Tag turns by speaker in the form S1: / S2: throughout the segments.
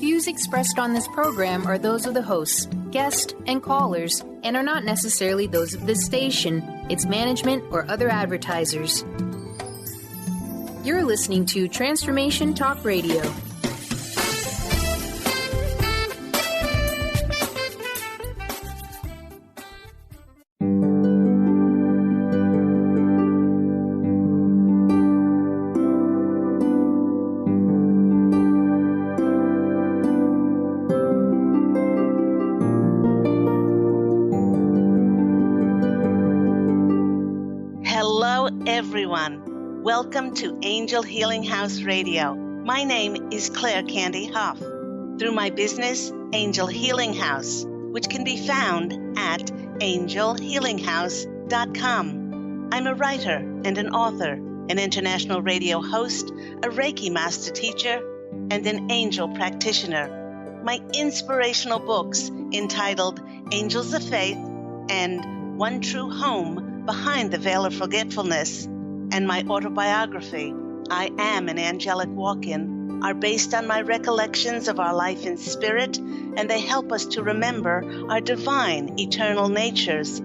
S1: views expressed on this program are those of the hosts, guests, and callers, and are not necessarily those of this station, its management, or other advertisers. You're listening to Transformation Talk Radio.
S2: Everyone, welcome to Angel Healing House Radio. My name is Candy Hough. Through my business, Angel Healing House, which can be found at angelhealinghouse.com. I'm a writer and an author, an international radio host, a Reiki master teacher, and an angel practitioner. My inspirational books entitled Angels of Faith and One True Home Behind the Veil of Forgetfulness, and my autobiography, I Am an Angelic Walk-in, are based on my recollections of our life in spirit, and they help us to remember our divine, eternal natures.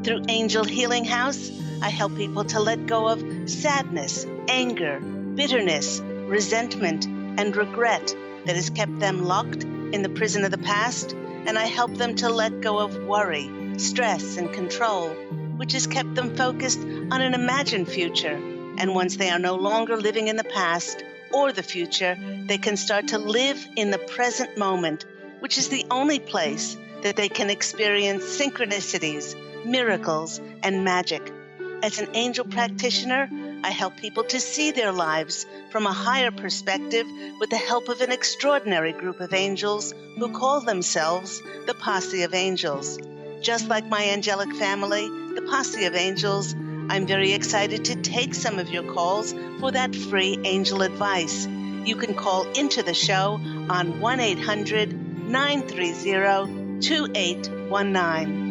S2: Through Angel Healing House, I help people to let go of sadness, anger, bitterness, resentment, and regret that has kept them locked in the prison of the past, and I help them to let go of worry, stress, and control, which has kept them focused on an imagined future. And once they are no longer living in the past or the future, they can start to live in the present moment, which is the only place that they can experience synchronicities, miracles, and magic. As an angel practitioner, I help people to see their lives from a higher perspective with the help of an extraordinary group of angels who call themselves the Posse of Angels. Just like my angelic family, the Posse of Angels, I'm very excited to take some of your calls for that free angel advice. You can call into the show on 1-800-930-2819.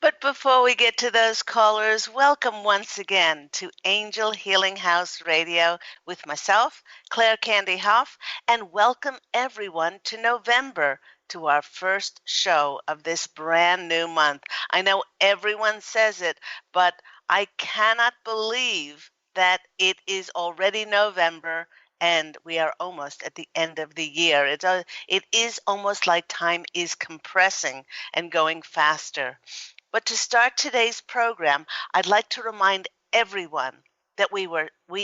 S2: But before we get to those callers, welcome once again to Angel Healing House Radio with myself, Candy Hough, and welcome everyone to November, to our first show of this brand new month. I know everyone says it, but I cannot believe that it is already November and we are almost at the end of the year. It is almost like time is compressing and going faster. But to start today's program, I'd like to remind everyone that we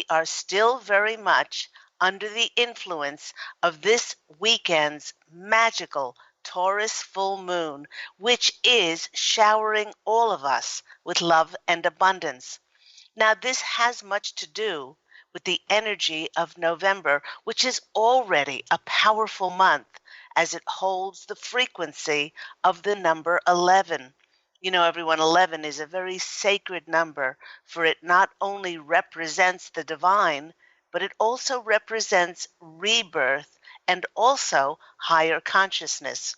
S2: are still very much under the influence of this weekend's magical Taurus full moon, which is showering all of us with love and abundance. Now, this has much to do with the energy of November, which is already a powerful month as it holds the frequency of the number 11. You know, everyone, 11 is a very sacred number, for it not only represents the divine, but it also represents rebirth and also higher consciousness.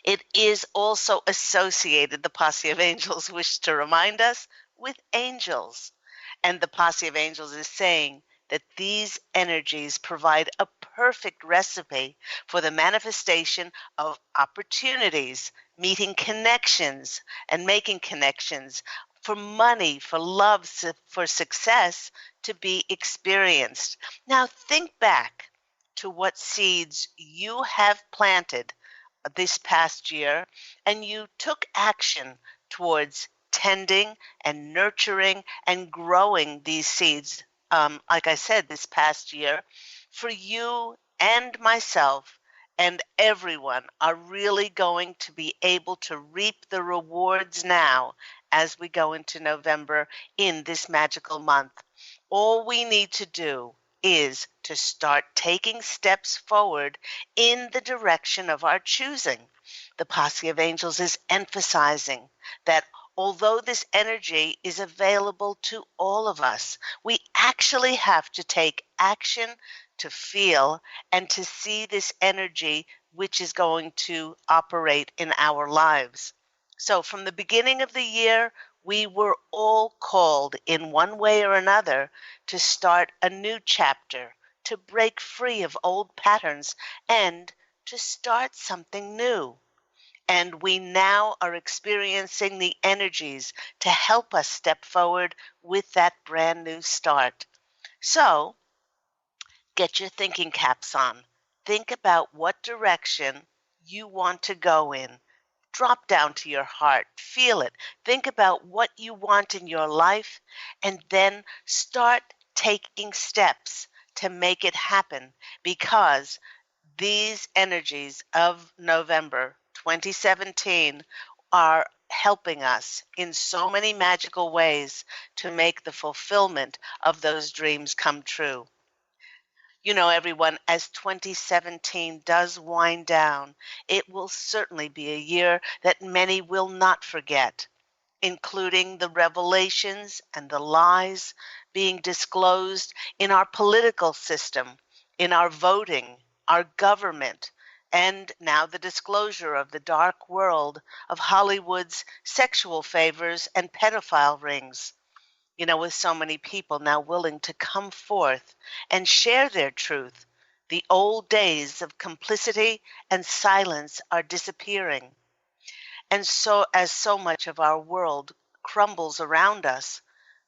S2: It is also associated, the Posse of Angels wish to remind us, with angels. And the Posse of Angels is saying that these energies provide a perfect recipe for the manifestation of opportunities, meeting connections and making connections, for money, for love, for success to be experienced. Now think back to what seeds you have planted this past year, and you took action towards tending and nurturing and growing these seeds. Like I said, this past year, for you and myself and everyone are really going to be able to reap the rewards now as we go into November in this magical month. All we need to do is to start taking steps forward in the direction of our choosing. The Posse of Angels is emphasizing that although this energy is available to all of us, we actually have to take action to feel and to see this energy which is going to operate in our lives. So from the beginning of the year, We were all called in one way or another to start a new chapter, to break free of old patterns, and to start something new. And we now are experiencing the energies to help us step forward with that brand new start. So, get your thinking caps on. Think about what direction you want to go in. Drop down to your heart. Feel it. Think about what you want in your life and then start taking steps to make it happen, because these energies of November 2017 are helping us in so many magical ways to make the fulfillment of those dreams come true. You know, everyone, as 2017 does wind down, it will certainly be a year that many will not forget, including the revelations and the lies being disclosed in our political system, in our voting, our government, and now the disclosure of the dark world of Hollywood's sexual favors and pedophile rings. You know, with so many people now willing to come forth and share their truth, the old days of complicity and silence are disappearing. And so, as so much of our world crumbles around us,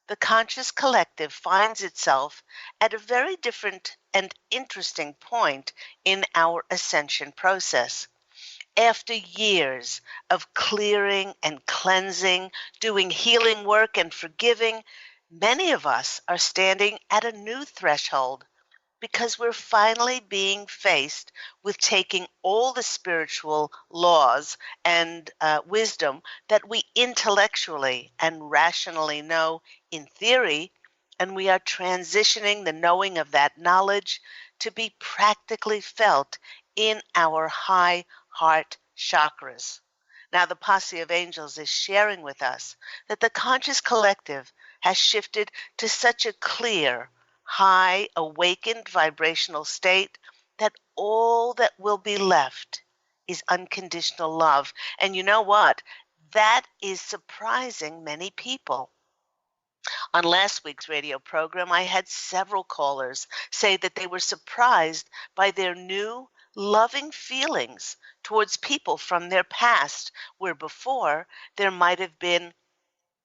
S2: the conscious collective finds itself at a very different and interesting point in our ascension process. After years of clearing and cleansing, doing healing work and forgiving, many of us are standing at a new threshold, because we're finally being faced with taking all the spiritual laws and wisdom that we intellectually and rationally know in theory, and we are transitioning the knowing of that knowledge to be practically felt in our high heart chakras. Now, the Posse of Angels is sharing with us that the conscious collective has shifted to such a clear, high, awakened vibrational state that all that will be left is unconditional love. And you know what? That is surprising many people. On last week's radio program, I had several callers say that they were surprised by their new loving feelings towards people from their past, where before there might have been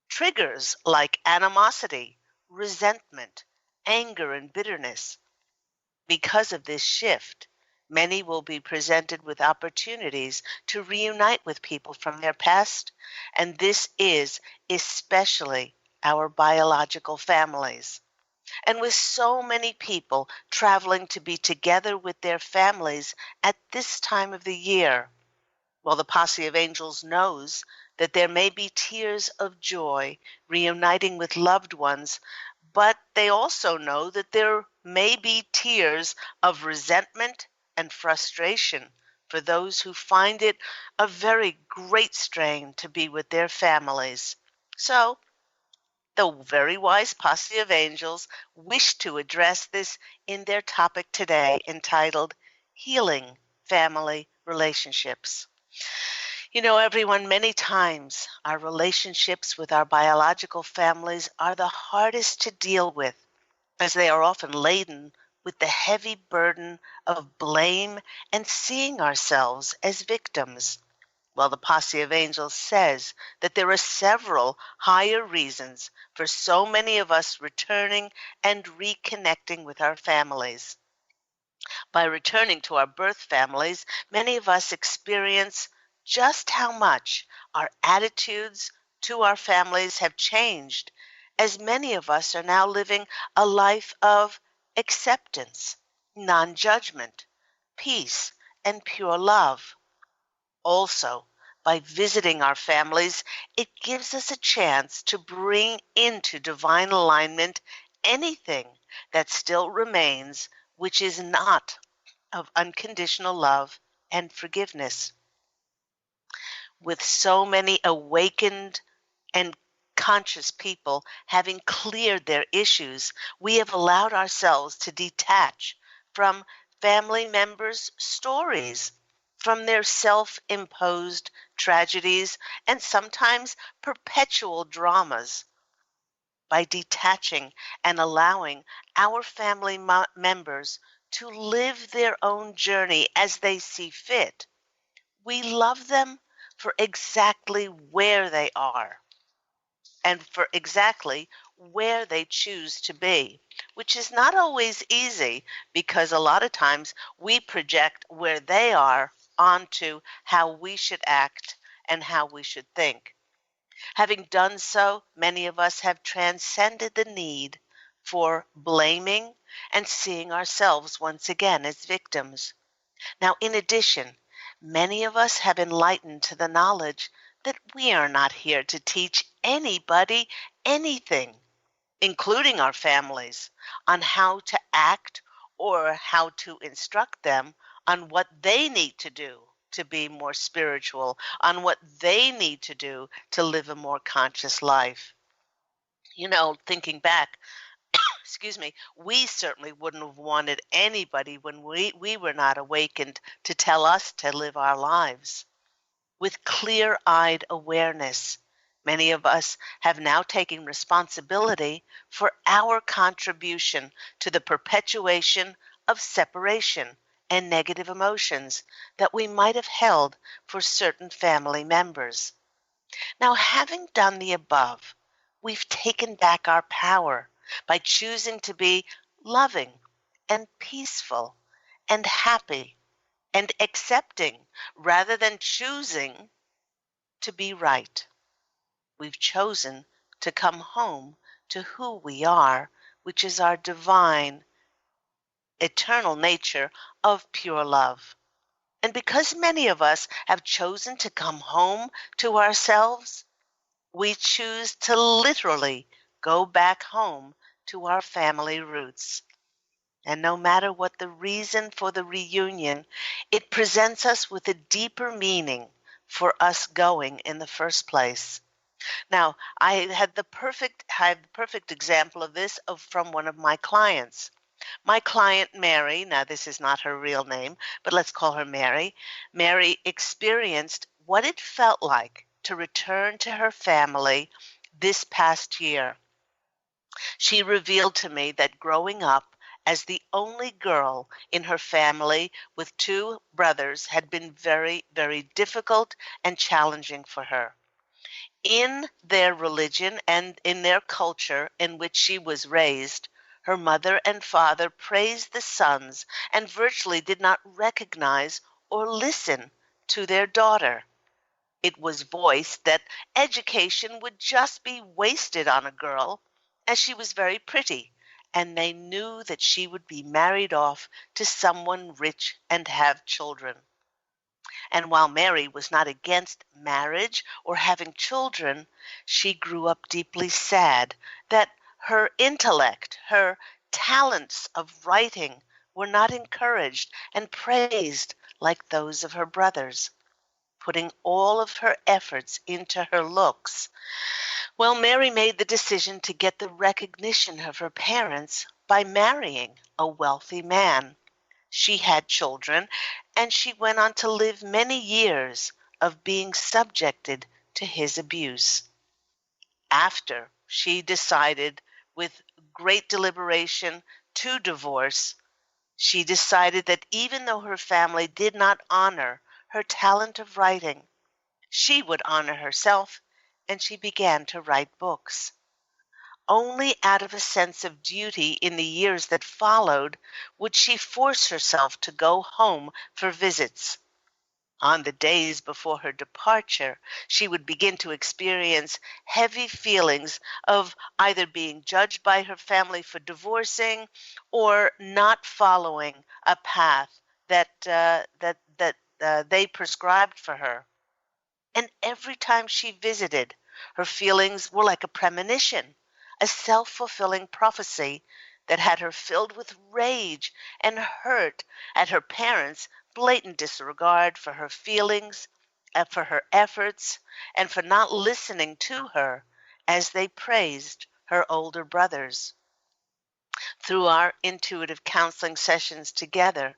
S2: triggers like animosity, resentment, anger, and bitterness. Because of this shift, many will be presented with opportunities to reunite with people from their past, and this is especially our biological families. And with so many people traveling to be together with their families at this time of the year, well, the Posse of Angels knows that there may be tears of joy reuniting with loved ones, but they also know that there may be tears of resentment and frustration for those who find it a very great strain to be with their families. So, the very wise Posse of Angels wish to address this in their topic today, entitled Healing Family Relationships. You know, everyone, many times our relationships with our biological families are the hardest to deal with, as they are often laden with the heavy burden of blame and seeing ourselves as victims. Well, the Posse of Angels says that there are several higher reasons for so many of us returning and reconnecting with our families. By returning to our birth families, many of us experience just how much our attitudes to our families have changed, as many of us are now living a life of acceptance, non-judgment, peace, and pure love. Also, by visiting our families, it gives us a chance to bring into divine alignment anything that still remains, which is not of unconditional love and forgiveness. With so many awakened and conscious people having cleared their issues, we have allowed ourselves to detach from family members' stories from their self-imposed tragedies and sometimes perpetual dramas. By detaching and allowing our family members to live their own journey as they see fit, we love them for exactly where they are and for exactly where they choose to be, which is not always easy because a lot of times we project where they are onto how we should act and how we should think. Having done so, many of us have transcended the need for blaming and seeing ourselves once again as victims. Now, in addition, many of us have enlightened to the knowledge that we are not here to teach anybody anything, including our families, on how to act or how to instruct them on what they need to do to be more spiritual, on what they need to do to live a more conscious life. You know, thinking back, excuse me, we certainly wouldn't have wanted anybody when we were not awakened to tell us to live our lives. With clear-eyed awareness, many of us have now taken responsibility for our contribution to the perpetuation of separation and negative emotions that we might have held for certain family members. Now, having done the above, we've taken back our power by choosing to be loving and peaceful and happy and accepting rather than choosing to be right. We've chosen to come home to who we are, which is our divine, eternal nature of pure love. And because many of us have chosen to come home to ourselves, we choose to literally go back home to our family roots. And no matter what the reason for the reunion, it presents us with a deeper meaning for us going in the first place. Now, I have the perfect example of this from one of my clients. My client, Mary, now this is not her real name, but let's call her Mary. Mary experienced what it felt like to return to her family this past year. She revealed to me that growing up as the only girl in her family with two brothers had been very, very difficult and challenging for her. In their religion and in their culture in which she was raised, her mother and father praised the sons and virtually did not recognize or listen to their daughter. It was voiced that education would just be wasted on a girl, as she was very pretty, and they knew that she would be married off to someone rich and have children. And while Mary was not against marriage or having children, she grew up deeply sad that her intellect, her talents of writing were not encouraged and praised like those of her brothers. Putting all of her efforts into her looks, well, Mary made the decision to get the recognition of her parents by marrying a wealthy man. She had children, and she went on to live many years of being subjected to his abuse. After she decided, with great deliberation, to divorce, she decided that even though her family did not honor her talent of writing, she would honor herself, and she began to write books. Only out of a sense of duty in the years that followed would she force herself to go home for visits. On the days before her departure, she would begin to experience heavy feelings of either being judged by her family for divorcing or not following a path that they prescribed for her. And every time she visited, her feelings were like a premonition, a self-fulfilling prophecy that had her filled with rage and hurt at her parents' blatant disregard for her feelings, for her efforts, and for not listening to her as they praised her older brothers. Through our intuitive counseling sessions together,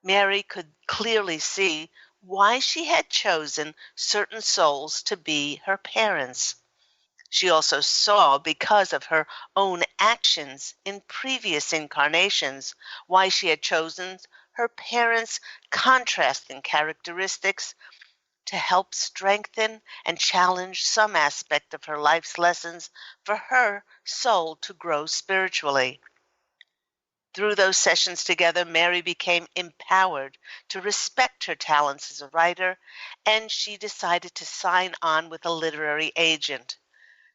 S2: Mary could clearly see why she had chosen certain souls to be her parents. She also saw, because of her own actions in previous incarnations, why she had chosen her parents' contrasting characteristics to help strengthen and challenge some aspect of her life's lessons for her soul to grow spiritually. Through those sessions together, Mary became empowered to respect her talents as a writer, and she decided to sign on with a literary agent.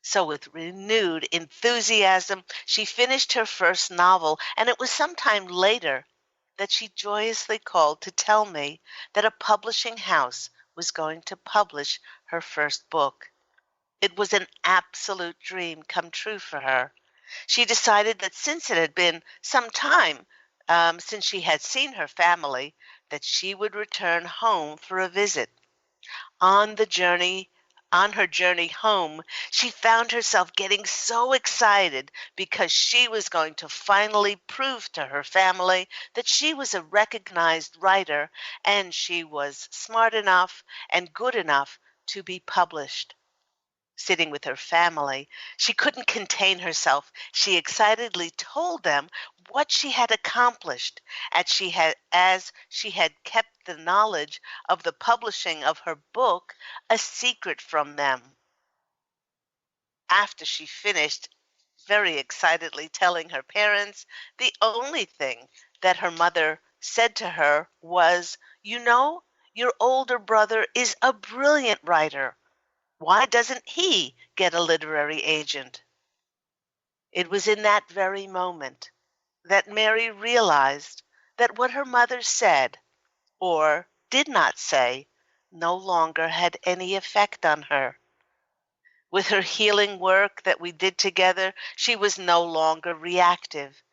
S2: So, with renewed enthusiasm, she finished her first novel, and it was some time later that she joyously called to tell me that a publishing house was going to publish her first book. It was an absolute dream come true for her. She decided that since it had been some time since she had seen her family, that she would return home for a visit. On the journey, on her journey home, she found herself getting so excited because she was going to finally prove to her family that she was a recognized writer and she was smart enough and good enough to be published. Sitting with her family, she couldn't contain herself. She excitedly told them what she had accomplished, as she had kept the knowledge of the publishing of her book a secret from them. After she finished very excitedly telling her parents, the only thing that her mother said to her was, "You know, your older brother is a brilliant writer. Why doesn't he get a literary agent?" It was in that very moment that Mary realized that what her mother said, or did not say, no longer had any effect on her. With her healing work that we did together, she was no longer reactive,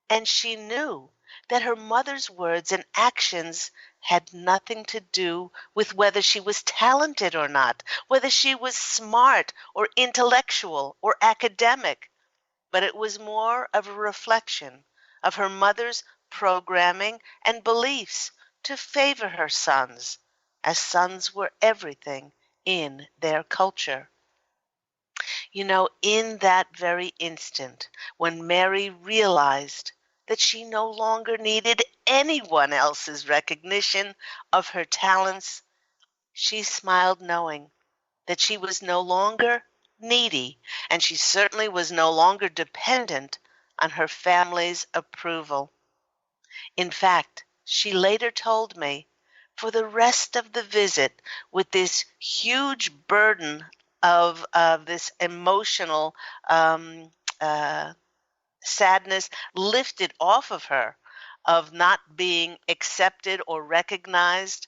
S2: and she knew that her mother's words and actions had nothing to do with whether she was talented or not, whether she was smart or intellectual or academic, but it was more of a reflection of her mother's programming and beliefs to favor her sons, as sons were everything in their culture. You know, in that very instant, when Mary realized that she no longer needed anyone else's recognition of her talents, she smiled knowing that she was no longer needy, and she certainly was no longer dependent on her family's approval. In fact, she later told me, for the rest of the visit, with this huge burden of this emotional um, uh, sadness lifted off of her, of not being accepted or recognized,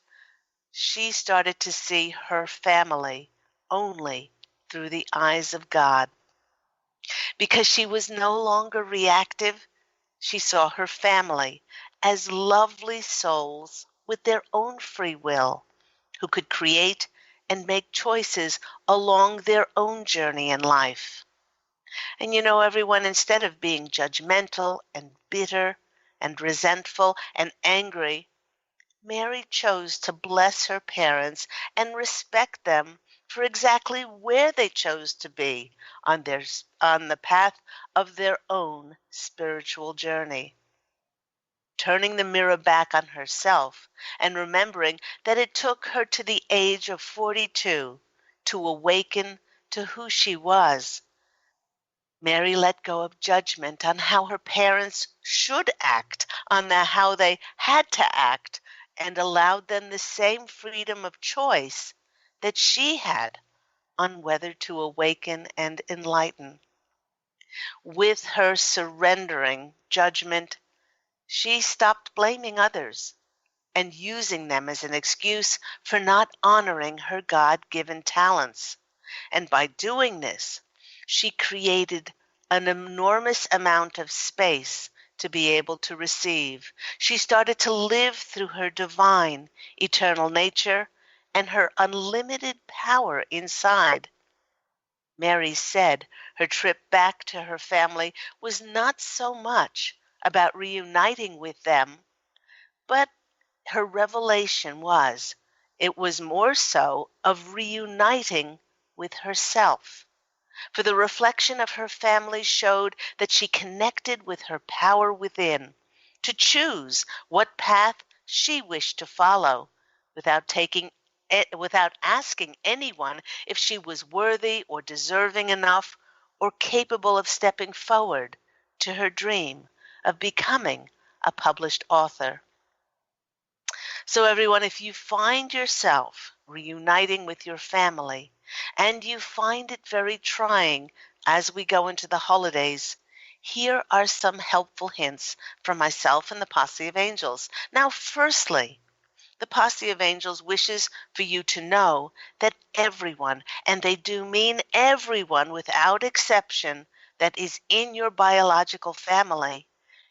S2: she started to see her family only through the eyes of God. Because she was no longer reactive, she saw her family as lovely souls with their own free will, who could create and make choices along their own journey in life. And you know, everyone, instead of being judgmental and bitter and resentful and angry, Mary chose to bless her parents and respect them for exactly where they chose to be on the path of their own spiritual journey. Turning the mirror back on herself and remembering that it took her to the age of 42 to awaken to who she was, Mary let go of judgment on how her parents should act, on how they had to act, and allowed them the same freedom of choice that she had on whether to awaken and enlighten. With her surrendering judgment, she stopped blaming others and using them as an excuse for not honoring her God-given talents. And by doing this, she created an enormous amount of space to be able to receive. She started to live through her divine, eternal nature and her unlimited power inside. Mary said her trip back to her family was not so much about reuniting with them, but her revelation was It was more so of reuniting with herself. For the reflection of her family showed that she connected with her power within to choose what path she wished to follow without asking anyone if she was worthy or deserving enough or capable of stepping forward to her dream of becoming a published author. So, everyone, if you find yourself reuniting with your family and you find it very trying as we go into the holidays, here are some helpful hints from myself and the Posse of Angels. Now, firstly, the Posse of Angels wishes for you to know that everyone, and they do mean everyone without exception, that is in your biological family,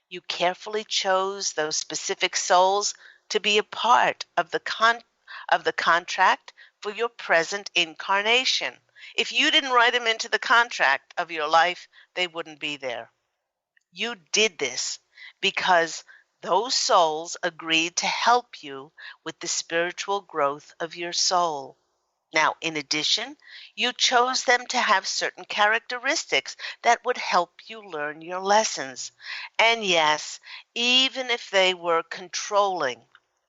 S2: you carefully chose those specific souls to be a part of the contract for your present incarnation. If you didn't write them into the contract of your life, they wouldn't be there. You did this because those souls agreed to help you with the spiritual growth of your soul. Now, in addition, you chose them to have certain characteristics that would help you learn your lessons. And yes, even if they were controlling,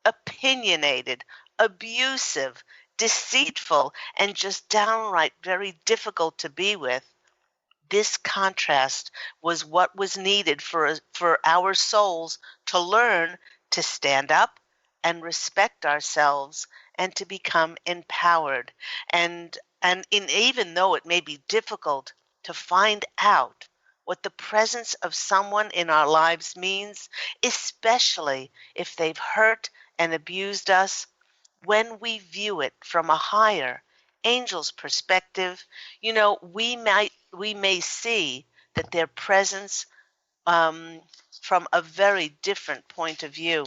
S2: opinionated, abusive, deceitful, and just downright very difficult to be with, this contrast was what was needed for our souls to learn to stand up and respect ourselves and to become empowered. Even though it may be difficult to find out what the presence of someone in our lives means, especially if they've hurt and abused us, when we view it from a higher angel's perspective, we may see that their presence from a very different point of view.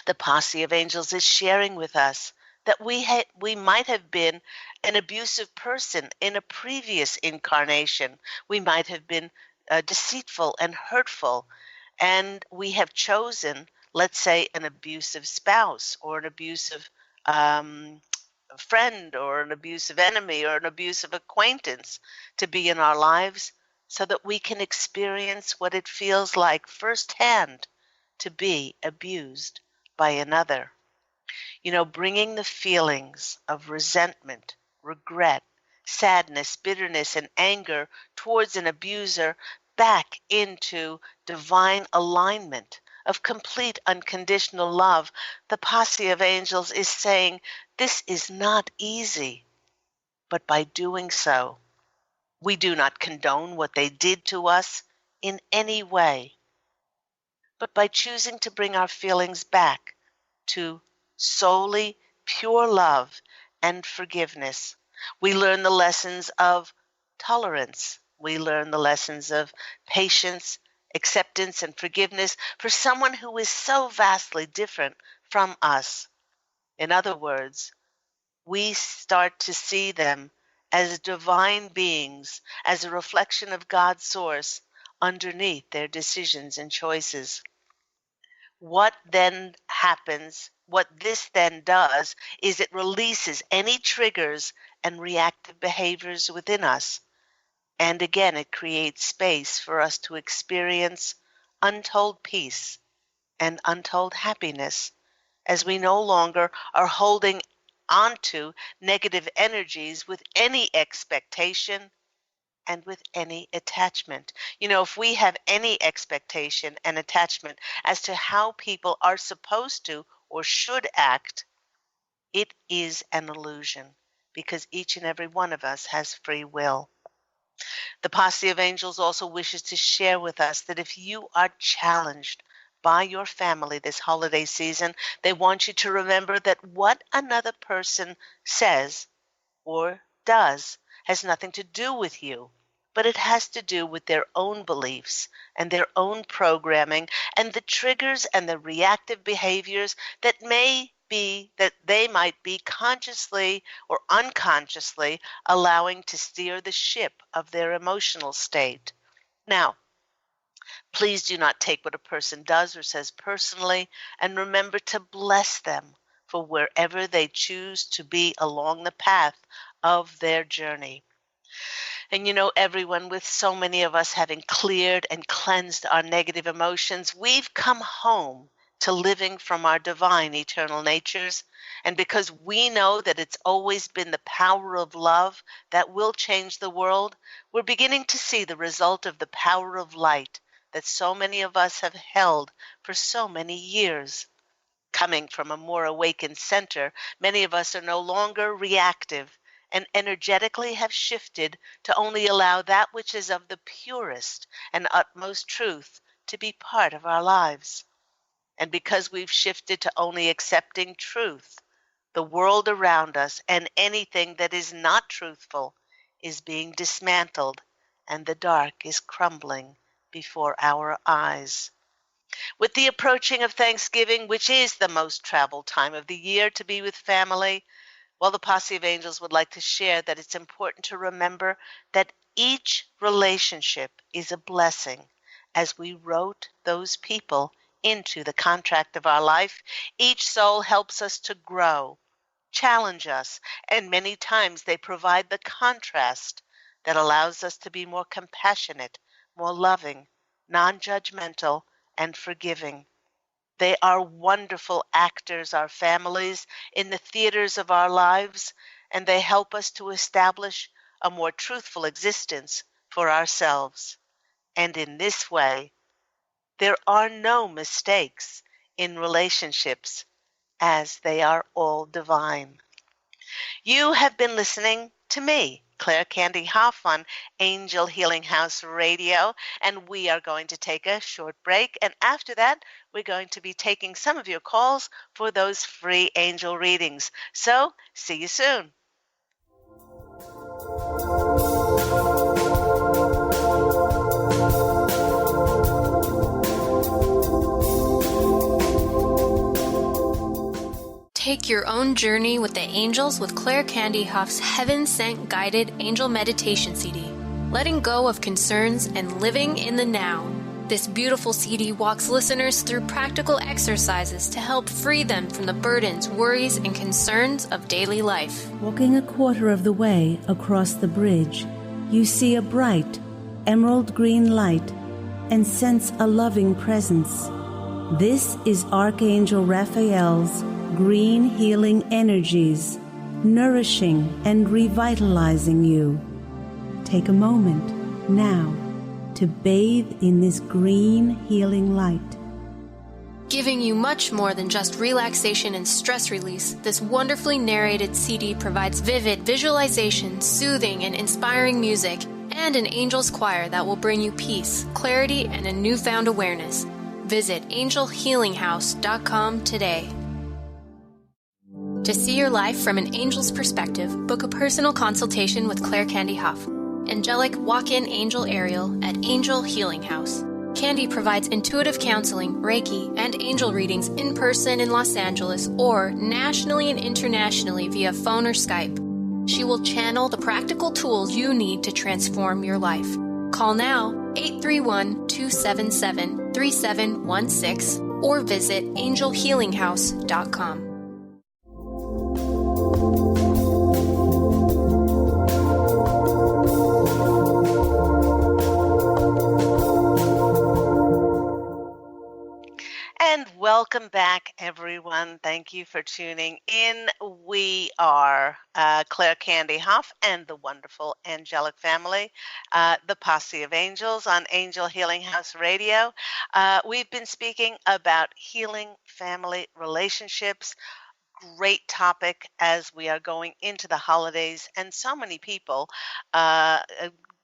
S2: The Posse of Angels is sharing with us that we might have been an abusive person in a previous incarnation. We might have been deceitful and hurtful, and we have chosen, let's say, an abusive spouse or an abusive friend or an abusive enemy or an abusive acquaintance to be in our lives so that we can experience what it feels like firsthand to be abused by another. Bringing the feelings of resentment, regret, sadness, bitterness, and anger towards an abuser back into divine alignment of complete unconditional love. The Posse of Angels is saying this is not easy, but by doing so, we do not condone what they did to us in any way, but by choosing to bring our feelings back to solely pure love and forgiveness, we learn the lessons of tolerance. We learn the lessons of patience, acceptance, and forgiveness for someone who is so vastly different from us. In other words, we start to see them as divine beings, as a reflection of God's source underneath their decisions and choices. What then happens, what this then does, is it releases any triggers and reactive behaviors within us. And again, it creates space for us to experience untold peace and untold happiness as we no longer are holding onto negative energies with any expectation and with any attachment. If we have any expectation and attachment as to how people are supposed to or should act, it is an illusion because each and every one of us has free will. The Posse of Angels also wishes to share with us that if you are challenged by your family this holiday season, they want you to remember that what another person says or does has nothing to do with you, but it has to do with their own beliefs and their own programming and the triggers and the reactive behaviors that they might be consciously or unconsciously allowing to steer the ship of their emotional state. Now, please do not take what a person does or says personally, and remember to bless them for wherever they choose to be along the path of their journey. And everyone, with so many of us having cleared and cleansed our negative emotions, we've come home to living from our divine eternal natures. And because we know that it's always been the power of love that will change the world, we're beginning to see the result of the power of light that so many of us have held for so many years. Coming from a more awakened center, many of us are no longer reactive and energetically have shifted to only allow that which is of the purest and utmost truth to be part of our lives. And because we've shifted to only accepting truth, the world around us and anything that is not truthful is being dismantled, and the dark is crumbling before our eyes. With the approaching of Thanksgiving, which is the most traveled time of the year to be with family, well, the Posse of Angels would like to share that it's important to remember that each relationship is a blessing. As we wrote those people into the contract of our life, each soul helps us to grow, challenge us, and many times they provide the contrast that allows us to be more compassionate, more loving, non-judgmental, and forgiving. They are wonderful actors, our families, in the theaters of our lives, and they help us to establish a more truthful existence for ourselves. And in this way, there are no mistakes in relationships, as they are all divine. You have been listening to me, Claire Candy Hough, on Angel Healing House Radio, and we are going to take a short break. And after that, we're going to be taking some of your calls for those free angel readings. So, see you soon.
S1: Take your own journey with the angels with Claire Candy Hough's Heaven Sent Guided Angel Meditation CD, letting go of concerns and living in the now. This beautiful CD walks listeners through practical exercises to help free them from the burdens, worries, and concerns of daily life.
S3: Walking a quarter of the way across the bridge, you see a bright, emerald green light and sense a loving presence. This is Archangel Raphael's green healing energies, nourishing and revitalizing you. Take a moment now to bathe in this green healing light.
S1: Giving you much more than just relaxation and stress release, this wonderfully narrated CD provides vivid visualization, soothing and inspiring music, and an angel's choir that will bring you peace, clarity, and a newfound awareness. Visit angelhealinghouse.com today. To see your life from an angel's perspective, book a personal consultation with Claire Candy Hough, angelic walk-in angel Ariel at Angel Healing House. Candy provides intuitive counseling, Reiki, and angel readings in person in Los Angeles or nationally and internationally via phone or Skype. She will channel the practical tools you need to transform your life. Call now 831-277-3716 or visit angelhealinghouse.com.
S2: And welcome back, everyone. Thank you for tuning in. We are Claire Candy Hough and the wonderful angelic family, the Posse of Angels on Angel Healing House Radio. We've been speaking about healing family relationships. Great topic as we are going into the holidays, and so many people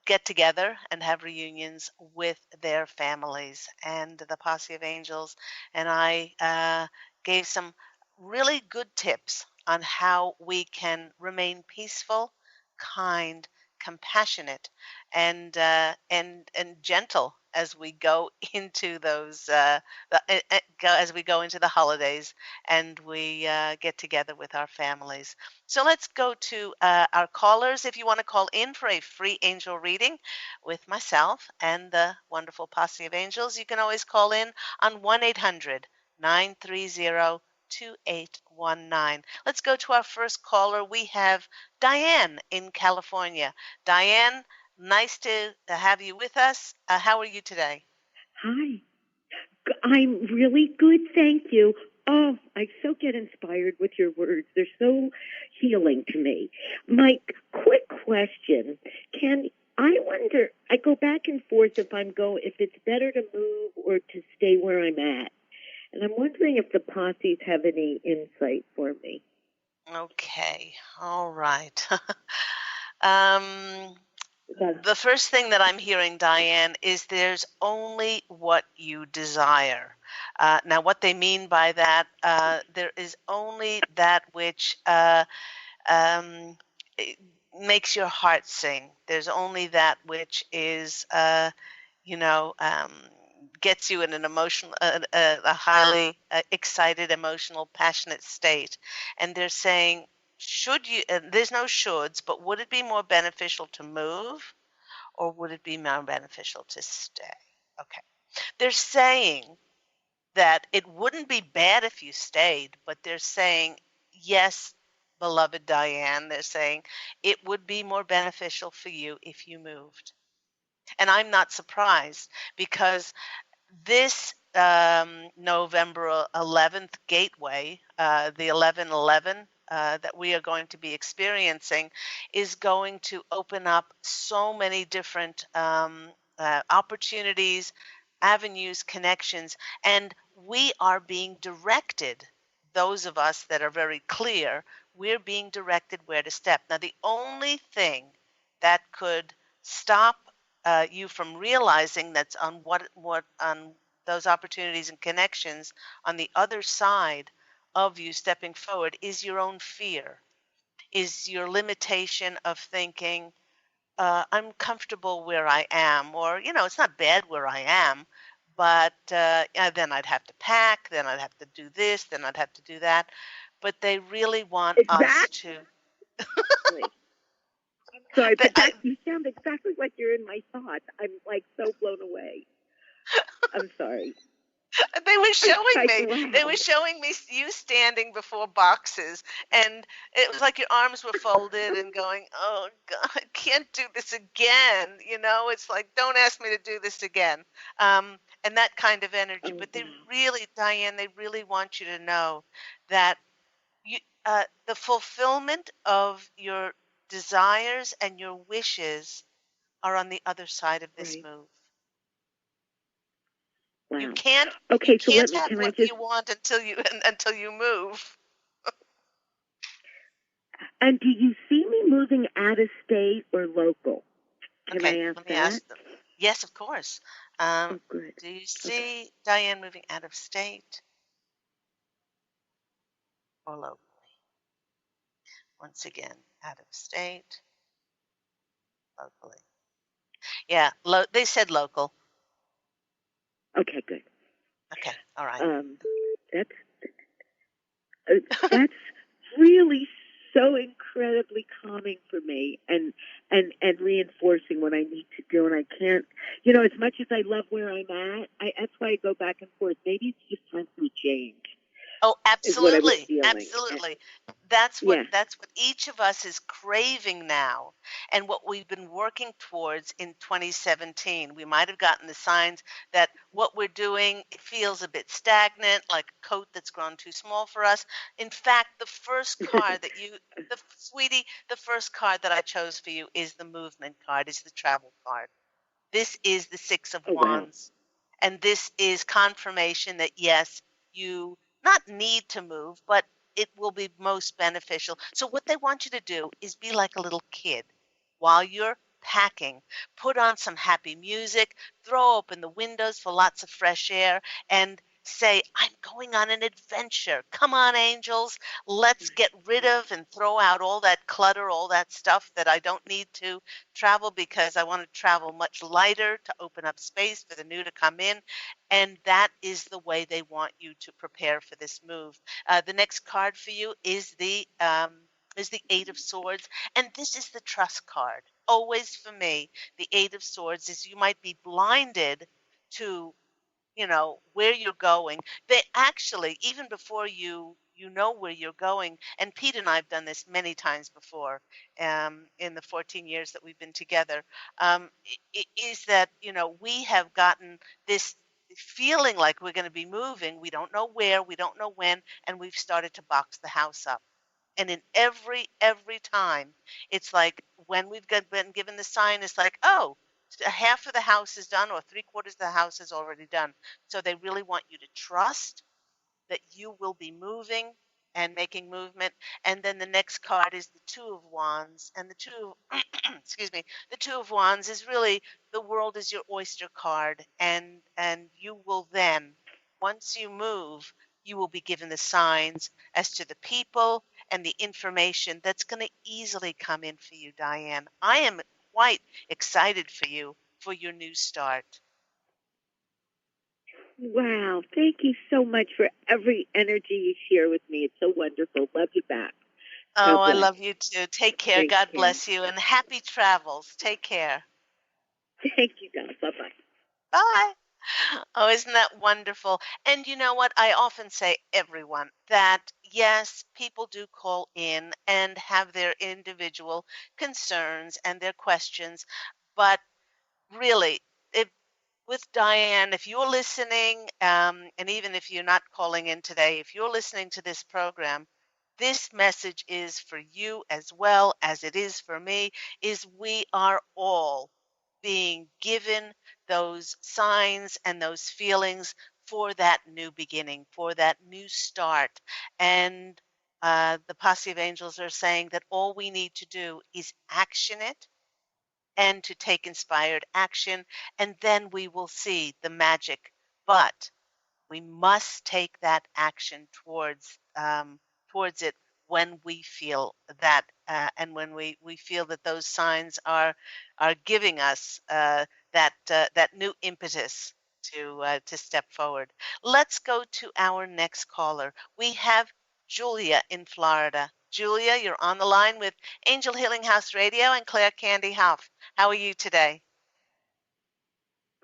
S2: get together and have reunions with their families. And the Posse of Angels and I gave some really good tips on how we can remain peaceful, kind, compassionate, and gentle as we go into those as we go into the holidays and we get together with our families. So let's go to our callers. If you want to call in for a free angel reading with myself and the wonderful Posse of Angels, you can always call in on 1-800-930-3888. 2819. Let's go to our first caller. We have Diane in California. Diane, nice to have you with us. How are you today?
S4: Hi. I'm really good, thank you. Oh, I so get inspired with your words. They're so healing to me. My quick question, I wonder, I go back and forth if it's better to move or to stay where I'm at. And I'm wondering if the posses have any insight for me.
S2: Okay. All right. The first thing that I'm hearing, Diane, is there's only what you desire. Now, what they mean by that, there is only that which makes your heart sing. There's only that which is, gets you in an emotional, a highly excited, emotional, passionate state. And they're saying, there's no shoulds, but would it be more beneficial to move or would it be more beneficial to stay? Okay. They're saying that it wouldn't be bad if you stayed, but they're saying, yes, beloved Diane, they're saying it would be more beneficial for you if you moved. And I'm not surprised because this November 11th gateway, the 1111 that we are going to be experiencing, is going to open up so many different opportunities, avenues, connections, and we are being directed. Those of us that are very clear, we're being directed where to step. Now, the only thing that could stop you from realizing that's on what on those opportunities and connections on the other side of you stepping forward is your own fear, is your limitation of thinking, I'm comfortable where I am, or, it's not bad where I am, but then I'd have to pack, then I'd have to do this, then I'd have to do that. But they really want us to.
S4: Sorry, but you sound exactly like you're in my thoughts. I'm like so blown away. I'm sorry.
S2: They were showing me you standing before boxes, and it was like your arms were folded and going, oh God, I can't do this again. It's like, don't ask me to do this again. And that kind of energy. But they really, Diane, they really want you to know that the fulfillment of your desires and your wishes are on the other side of this move.
S4: Wow.
S2: You can't have what you want until you move.
S4: And do you see me moving out of state or local? Can I ask
S2: let me ask them. Yes, of course.
S4: Good.
S2: Do you see Diane moving out of state or locally? Once again, out of state, locally. Yeah, they said local.
S4: Okay, good.
S2: Okay, all right.
S4: That's really so incredibly calming for me and reinforcing what I need to do. And I can't, as much as I love where I'm at, that's why I go back and forth. Maybe it's just time for a change.
S2: Oh, absolutely. Absolutely. That's what each of us is craving now, and what we've been working towards in 2017. We might have gotten the signs that what we're doing feels a bit stagnant, like a coat that's grown too small for us. In fact, the first card the first card that I chose for you is the movement card, is the travel card. This is the Six of Wands. Wow. And this is confirmation that yes, you not need to move, but it will be most beneficial. So what they want you to do is be like a little kid while you're packing. Put on some happy music, throw open the windows for lots of fresh air, and say, I'm going on an adventure. Come on, angels. Let's get rid of and throw out all that clutter, all that stuff that I don't need to travel, because I want to travel much lighter to open up space for the new to come in. And that is the way they want you to prepare for this move. The next card for you is the Eight of Swords, and this is the trust card. Always for me, the Eight of Swords is you might be blinded to where you're going. They actually, even before you know where you're going, and Pete and I have done this many times before, in the 14 years that we've been together, is that, we have gotten this feeling like we're going to be moving. We don't know where, we don't know when, and we've started to box the house up. And in every time, it's like when been given the sign, it's like, oh, half of the house is done or three-quarters of the house is already done. So they really want you to trust that you will be moving and making movement. And then the next card is the Two of Wands. And the excuse me, the Two of Wands is really the world is your oyster card. And you will then, once you move, you will be given the signs as to the people and the information that's going to easily come in for you, Diane. I am quite excited for you for your new start.
S4: Wow. Thank you so much for every energy you share with me. It's so wonderful. Love you back.
S2: Oh, I love you too. Take care.
S4: Thank
S2: God
S4: you.
S2: bless you, and happy travels. Take care.
S4: Thank you, God. Bye-bye.
S2: Bye. Oh, isn't that wonderful? And you know what? I often say, everyone, that yes, people do call in and have their individual concerns and their questions, but really, with Diane, if you're listening, and even if you're not calling in today, if you're listening to this program, this message is for you as well as it is for me, is we are all being given those signs and those feelings for that new beginning, for that new start. And the Posse of Angels are saying that all we need to do is action it and to take inspired action, and then we will see the magic. But we must take that action towards it when we feel that, and when we feel that those signs are giving us that new impetus to step forward. Let's go to our next caller. We have Julia in Florida. Julia, you're on the line with Angel Healing House Radio and Claire Candy Hough. How are you today?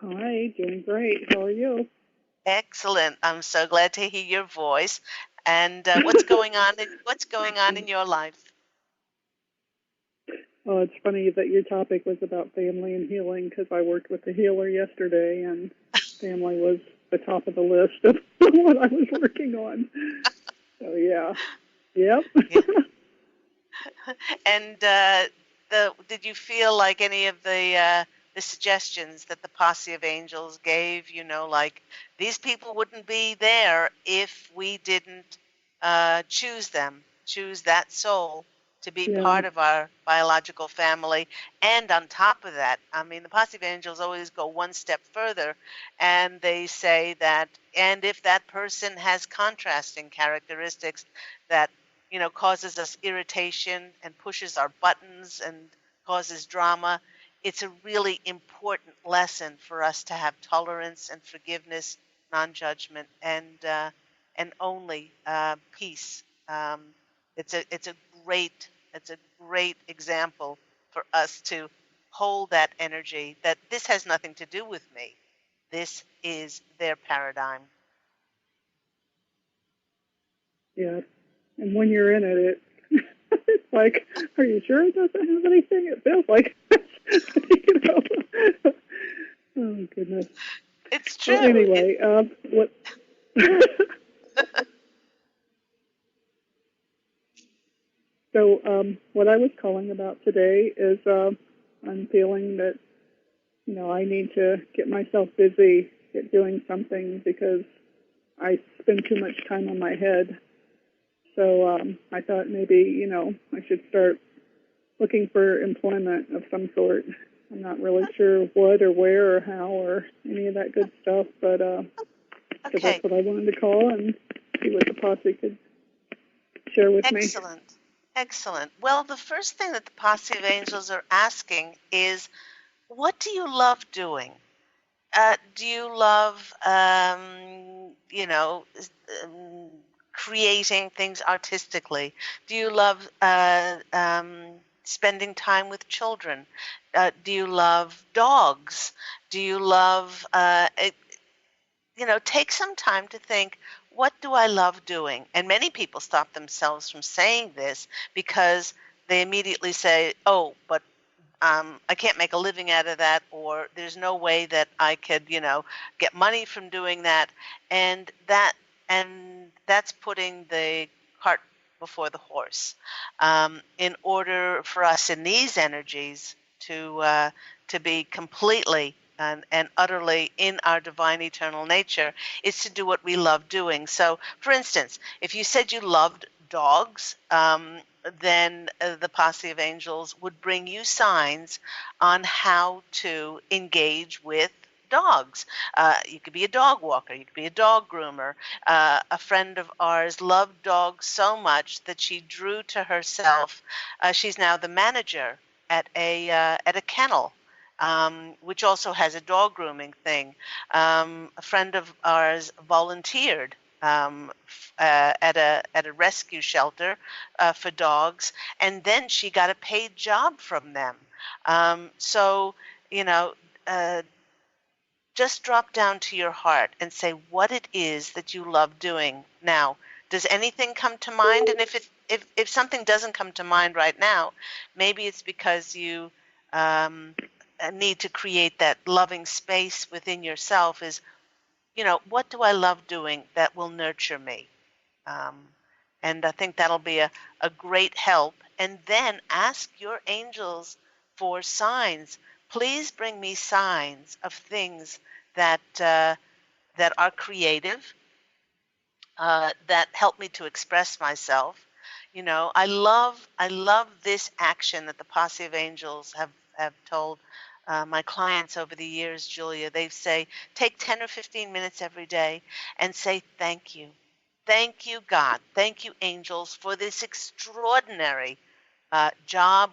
S5: Hi, doing great. How are you?
S2: Excellent. I'm so glad to hear your voice. And what's going on? What's going on in your life?
S5: Oh, it's funny that your topic was about family and healing because I worked with a healer yesterday, and family was the top of the list of what I was working on. So yeah, yep.
S2: Yeah. And did you feel like any of the suggestions that the Posse of Angels gave? Like these people wouldn't be there if we didn't choose them, choose that soul to be part of our biological family. And on top of that, I mean, the Posse of Angels always go one step further, and they say that, and if that person has contrasting characteristics that causes us irritation and pushes our buttons and causes drama, it's a really important lesson for us to have tolerance and forgiveness, non-judgment, and only peace. It's a great example for us to hold that energy. That this has nothing to do with me. This is their paradigm.
S5: Yeah, and when you're in it, it's like, are you sure it doesn't have anything? It feels like, Oh goodness.
S2: It's true.
S5: Well, anyway, what? So what I was calling about today is I'm feeling that, I need to get myself busy, get doing something because I spend too much time on my head. So I thought maybe, I should start looking for employment of some sort. I'm not really sure what or where or how or any of that good stuff, but so that's what I wanted to call and see what the posse could share with me.
S2: Excellent. Well, the first thing that the Posse of Angels are asking is, what do you love doing? Do you love, creating things artistically? Do you love spending time with children? Do you love dogs? Do you love take some time to think, what do I love doing? And many people stop themselves from saying this because they immediately say, oh, but I can't make a living out of that, or there's no way that I could, get money from doing that. And that's putting the cart before the horse. In order for us in these energies to be completely and utterly in our divine eternal nature, is to do what we love doing. So, for instance, if you said you loved dogs, then the Posse of Angels would bring you signs on how to engage with dogs. You could be a dog walker, you could be a dog groomer. A friend of ours loved dogs so much that she drew to herself. She's now the manager at a kennel, which also has a dog grooming thing. A friend of ours volunteered at a rescue shelter for dogs, and then she got a paid job from them. So you know, uh, just drop down to your heart and say what it is that you love doing. Now, does anything come to mind? And if something doesn't come to mind right now, maybe it's because you um, need to create that loving space within yourself. Is what do I love doing that will nurture me? Um, and I think that'll be a great help. And then ask your angels for signs. Please bring me signs of things that are creative, that help me to express myself. I love this action that the Posse of Angels have told my clients over the years, Julia. They say, take 10 or 15 minutes every day and say thank you. Thank you, God. Thank you, angels, for this extraordinary job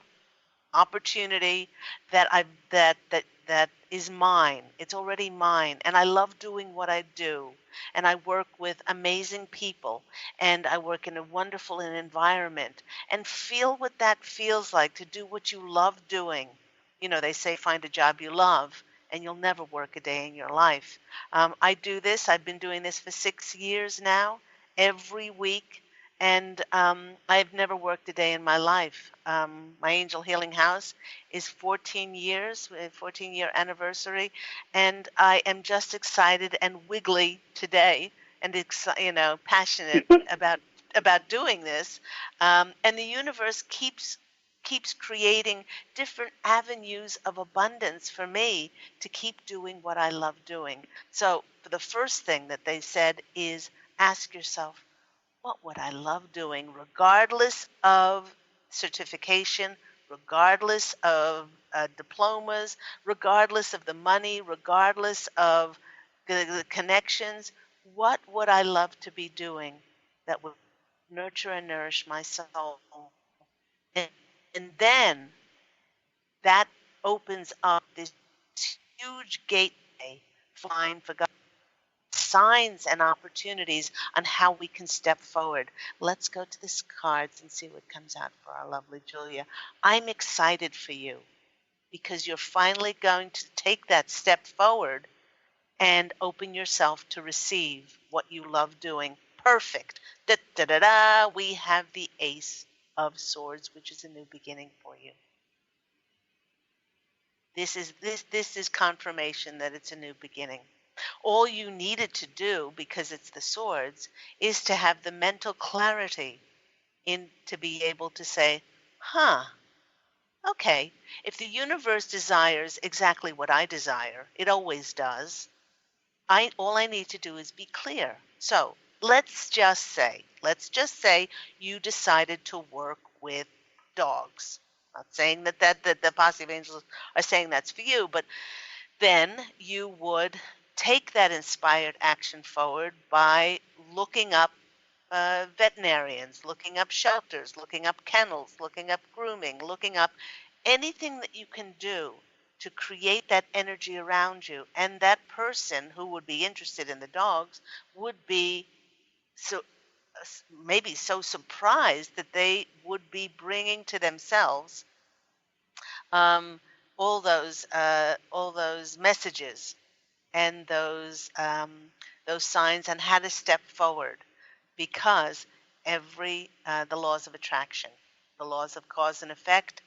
S2: opportunity that is mine. It's already mine, and I love doing what I do. And I work with amazing people, and I work in a wonderful environment, and feel what that feels like to do what you love doing. They say find a job you love, and you'll never work a day in your life. I do this. I've been doing this for 6 years now, every week. And I've never worked a day in my life. My Angel Healing House is 14 years, 14-year anniversary, and I am just excited and wiggly today, and passionate about doing this. And the universe keeps creating different avenues of abundance for me to keep doing what I love doing. So, for the first thing that they said is ask yourself, what would I love doing, regardless of certification, regardless of diplomas, regardless of the money, regardless of the connections? What would I love to be doing that would nurture and nourish my soul? And, and then that opens up this huge gateway flying for God, signs and opportunities on how we can step forward. Let's go to the cards and see what comes out for our lovely Julia. I'm excited for you because you're finally going to take that step forward and open yourself to receive what you love doing. Perfect. Da, da, da, da. We have the Ace of Swords, which is a new beginning for you. This is confirmation that it's a new beginning. All you needed to do, because it's the swords, is to have the mental clarity to be able to say, okay, if the universe desires exactly what I desire, it always does. All I need to do is be clear. So let's just say you decided to work with dogs. Not saying that the Posse of Angels are saying that's for you, but then you would take that inspired action forward by looking up veterinarians, looking up shelters, looking up kennels, looking up grooming, looking up anything that you can do to create that energy around you. And that person who would be interested in the dogs would be so maybe so surprised that they would be bringing to themselves um, all those messages and those signs and how to step forward, because the laws of attraction, the laws of cause and effect,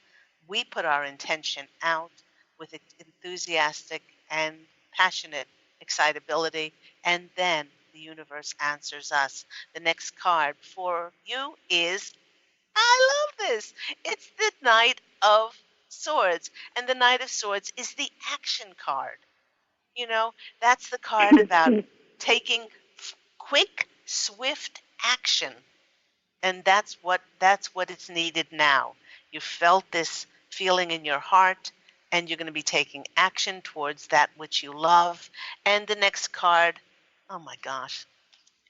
S2: we put our intention out with enthusiastic and passionate excitability, and then the universe answers us. The next card for you is, I love this. It's the Knight of Swords. And the Knight of Swords is the action card. You know, that's the card about taking quick, swift action. And that's what it's needed now. You felt this feeling in your heart, and you're going to be taking action towards that which you love. And the next card, oh my gosh,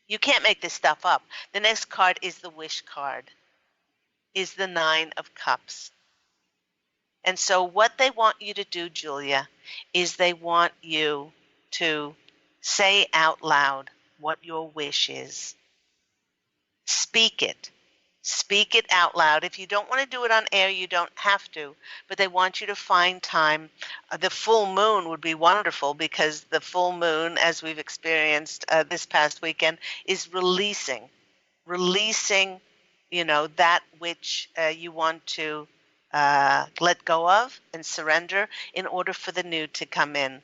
S2: you can't make this stuff up. The next card is the Wish card, is the Nine of Cups. And so what they want you to do, Julia, is they want you to say out loud what your wish is. Speak it. Speak it out loud. If you don't want to do it on air, you don't have to. But they want you to find time. The full moon would be wonderful, because the full moon, as we've experienced this past weekend, is releasing, that which you want to let go of and surrender in order for the new to come in.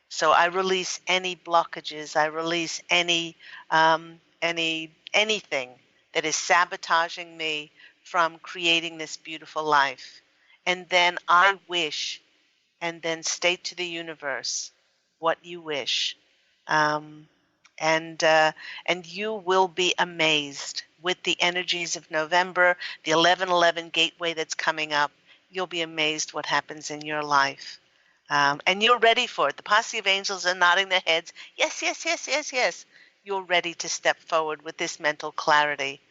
S2: So I release any blockages. I release anything that is sabotaging me from creating this beautiful life. And then I wish, and then state to the universe what you wish. And you will be amazed with the energies of November, the 11/11 gateway that's coming up. You'll be amazed what happens in your life. And you're ready for it. The Posse of Angels are nodding their heads. Yes, yes, yes, yes, yes. You're ready to step forward with this mental clarity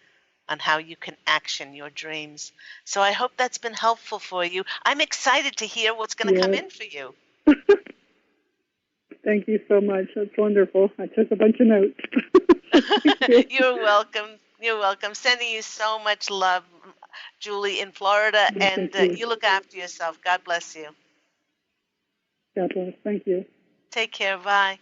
S2: on how you can action your dreams. So I hope that's been helpful for you. I'm excited to hear what's going to come in for you.
S5: Thank you so much. That's wonderful. I took a bunch of notes.
S2: You're welcome. You're welcome. Sending you so much love, Julie in Florida. And you look after yourself. God bless you.
S5: God bless. Thank you.
S2: Take care. Bye.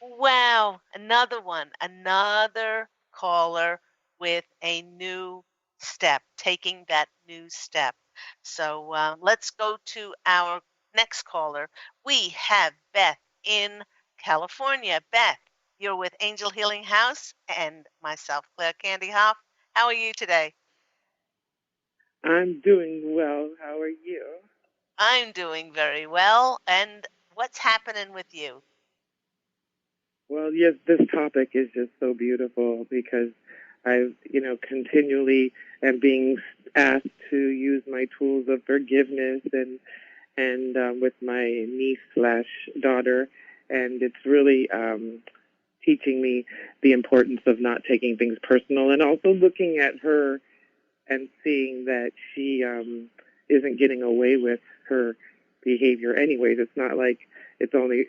S2: Wow. Another one. Another caller with a new step, taking that new step. So let's go to our next caller. We have Beth in California. Beth, you're with Angel Healing House and myself, Claire Candy Hough. How are you today?
S6: I'm doing well. How are you?
S2: I'm doing very well. And what's happening with you?
S6: Well, yes, this topic is just so beautiful, because I, continually am being asked to use my tools of forgiveness and with my niece/daughter, and it's really teaching me the importance of not taking things personal, and also looking at her and seeing that she isn't getting away with her behavior anyways. It's not like it's only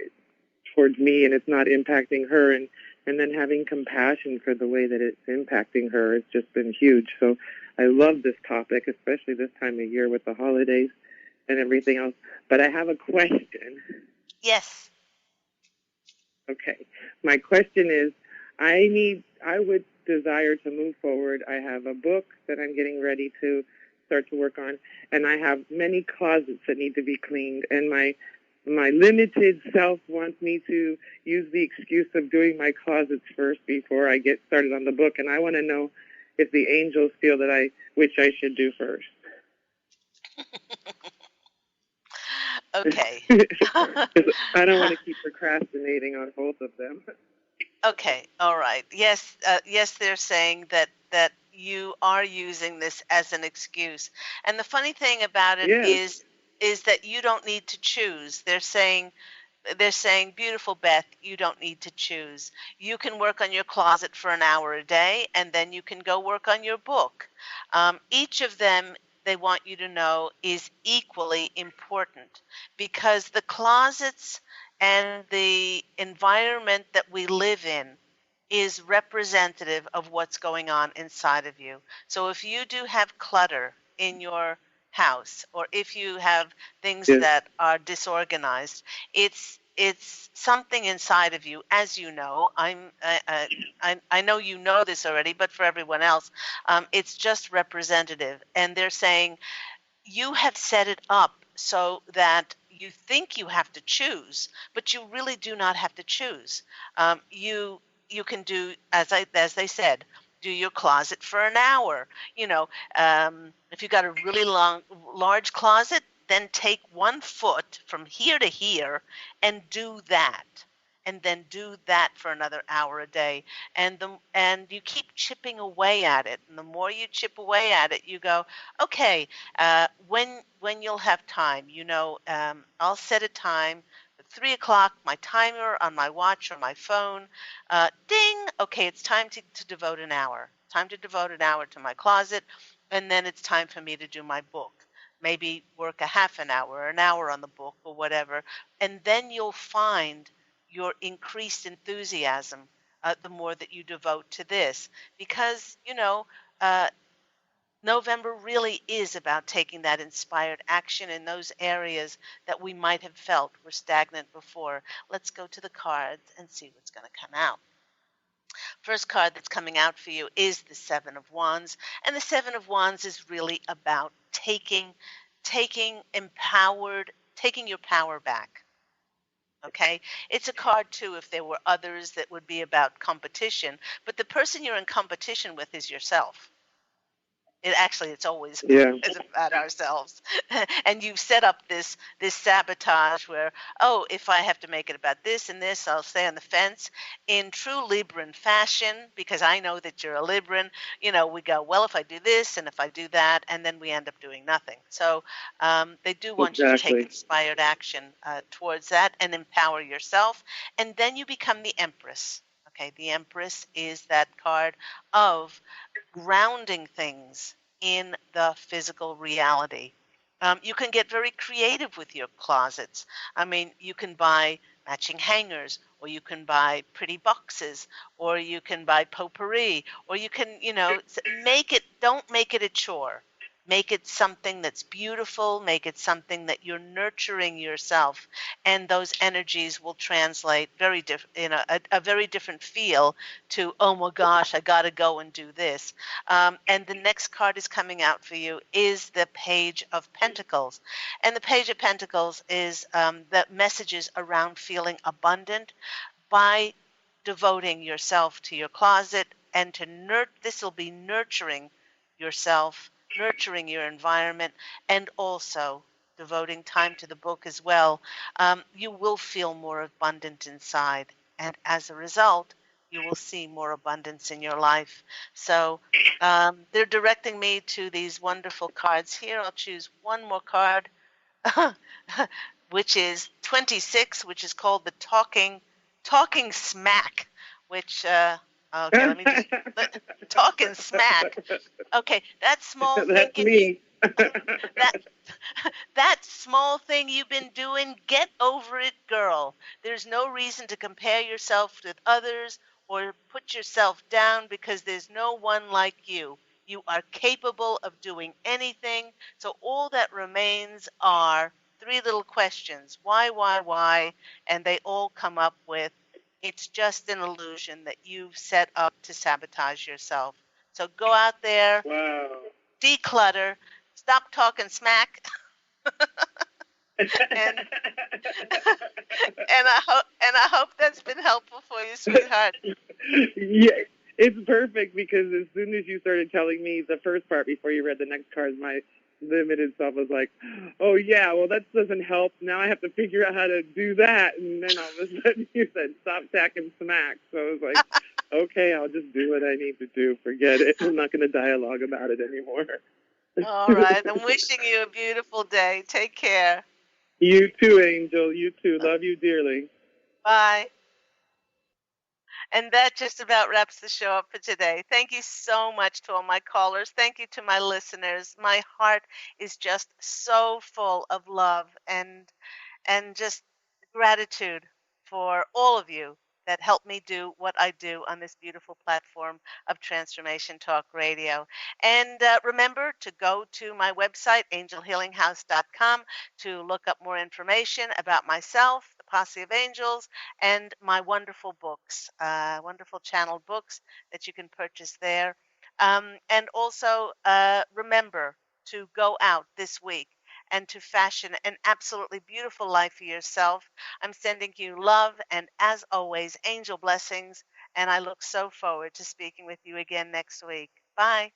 S6: towards me and it's not impacting her, and then having compassion for the way that it's impacting her has just been huge. So I love this topic, especially this time of year with the holidays and everything else. But I have a question.
S2: Yes.
S6: Okay. My question is, I would desire to move forward. I have a book that I'm getting ready to start to work on, and I have many closets that need to be cleaned, and my limited self wants me to use the excuse of doing my closets first before I get started on the book, and I want to know if the angels feel that which I should do first.
S2: Okay.
S6: I don't want to keep procrastinating on both of them.
S2: Okay. All right. Yes. Yes, they're saying that you are using this as an excuse, and the funny thing about it is that you don't need to choose. They're saying, beautiful Beth, you don't need to choose. You can work on your closet for an hour a day, and then you can go work on your book. Each of them, they want you to know, is equally important, because the closets and the environment that we live in is representative of what's going on inside of you. So if you do have clutter in your house, or if you have things that are disorganized, it's it's something inside of you, as you know. I know you know this already, but for everyone else, it's just representative. And they're saying you have set it up so that you think you have to choose, but you really do not have to choose. You can do, as they said, do your closet for an hour. If you got a really large closet, then take 1 foot from here to here and do that. And then do that for another hour a day, and you keep chipping away at it. And the more you chip away at it, you go, okay, when you'll have time, I'll set a time at 3 o'clock, my timer on my watch or my phone, ding, okay, it's time to devote an hour. Time to devote an hour to my closet, and then it's time for me to do my book. Maybe work a half an hour or an hour on the book or whatever, and then you'll find your increased enthusiasm the more that you devote to this, because November really is about taking that inspired action in those areas that we might have felt were stagnant before. Let's go to the cards and see what's going to come out. First card that's coming out for you is the Seven of Wands, and the Seven of Wands is really about taking your power back. Okay, it's a card too if there were others that would be about competition, but the person you're in competition with is yourself. It's always it's about ourselves. And you've set up this sabotage where, oh, if I have to make it about this and this, I'll stay on the fence. In true Libran fashion, because I know that you're a Libran, we go, well, if I do this and if I do that, and then we end up doing nothing. So they do want you to take inspired action towards that and empower yourself. And then you become the Empress. Okay, the Empress is that card of grounding things in the physical reality. You can get very creative with your closets. I mean, you can buy matching hangers, or you can buy pretty boxes, or you can buy potpourri, or you can, don't make it a chore. Make it something that's beautiful. Make it something that you're nurturing yourself, and those energies will translate very different, a very different feel to, oh my gosh, I got to go and do this. And the next card is coming out for you is the Page of Pentacles, and the Page of Pentacles is the messages around feeling abundant by devoting yourself to your closet, and this will be nurturing yourself, nurturing your environment, and also devoting time to the book as well. You will feel more abundant inside, and as a result, you will see more abundance in your life. So they're directing me to these wonderful cards here. I'll choose one more card, which is 26, which is called the Talking Smack, which okay, let me just talking smack. Okay, that small thing.
S6: That's me.
S2: that small thing you've been doing, get over it, girl. There's no reason to compare yourself with others or put yourself down, because there's no one like you. You are capable of doing anything. So all that remains are 3 little questions. Why? And they all come up with, it's just an illusion that you've set up to sabotage yourself. So go out there, declutter, stop talking smack, and I hope that's been helpful for you, sweetheart.
S6: Yeah, it's perfect, because as soon as you started telling me the first part before you read the next cards, my limited self was like, oh yeah, well that doesn't help. Now I have to figure out how to do that. And then all of a sudden you said stop talking smack. So I was like, okay, I'll just do what I need to do. Forget it. I'm not going to dialogue about it anymore.
S2: All right. I'm wishing you a beautiful day. Take care.
S6: You too, Angel. You too. Love you dearly.
S2: Bye. And that just about wraps the show up for today. Thank you so much to all my callers. Thank you to my listeners. My heart is just so full of love and just gratitude for all of you that help me do what I do on this beautiful platform of Transformation Talk Radio. And remember to go to my website, angelhealinghouse.com, to look up more information about myself, the Posse of Angels, and my wonderful books, wonderful channel books that you can purchase there. And also remember to go out this week and to fashion an absolutely beautiful life for yourself. I'm sending you love and, as always, angel blessings. And I look so forward to speaking with you again next week. Bye.